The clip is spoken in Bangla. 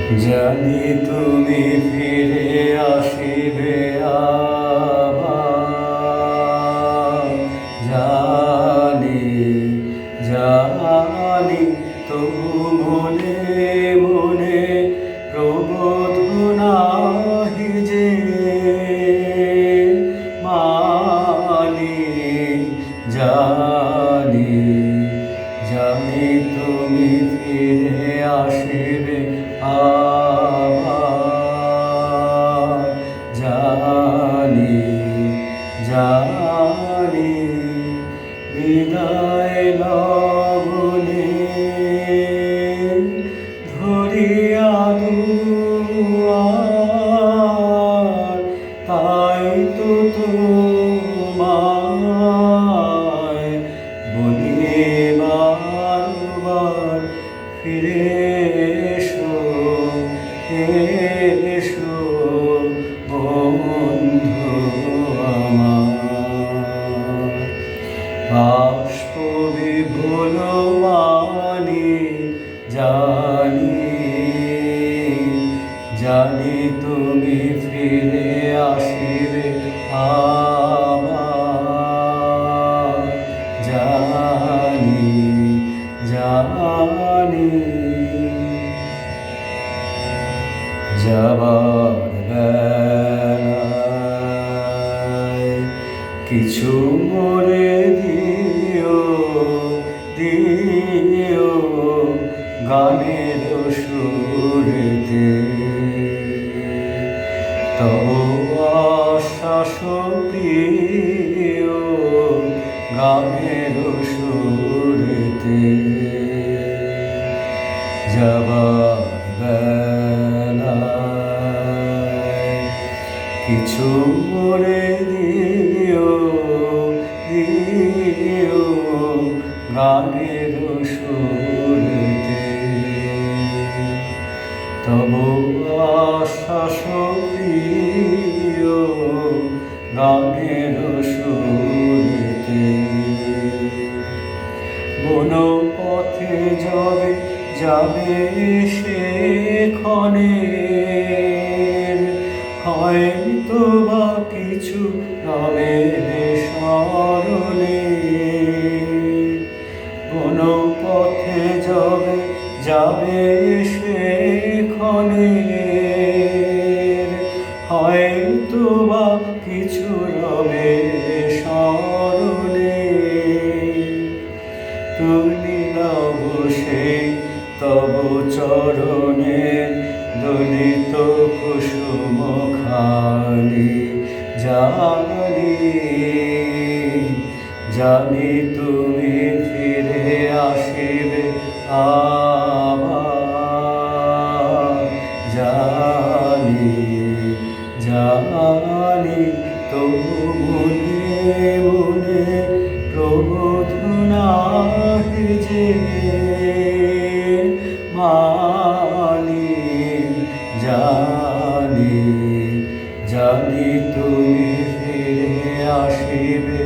জানি তুমি ফিরে আসিবে আবার, জানি জানি তবু মনে মনে প্রবোধ নাহি যে মানি, জানি জানি তুমি ফিরে আসিবে আবার, জানি জানি বিদায় লগনে ধরিয়া দুয়ার, তাই তো তোমায় বলি বারবার ফিরে এসো এসো বন্ধু আমার। বাষ্পবিভোল বাণী জানি জানি তুমি ফিরে আসিবে আবার, জানি জানি যাবার বেলায় কিছু মোরে দিও দিও গানের সুরেতে, তব আশ্বাস প্রিয় গানের সুরেতে। যাবার বেলায় কিছু মোরে দিও দিও গানের সুরেতে, তব আশ্বাস প্রিয় গানের সুরেতে। বন পথে যাবে যাবে সেক্ষণে, হয়তো বা কিছু রবে স্মরণে। বন পথে যাবে যাবে সেক্ষণে, হয়তো বা কিছু রবে স্মরণে। তুমি লব সেই তব চরণে দলিত কুসুম খানি, জানি জানি তুমি ফিরে আসিবে আবার, জানি জানি তবু মনে মনে প্রবোধ নাহি যে মানি, জানি জানি তুমি ফিরে আসিবে।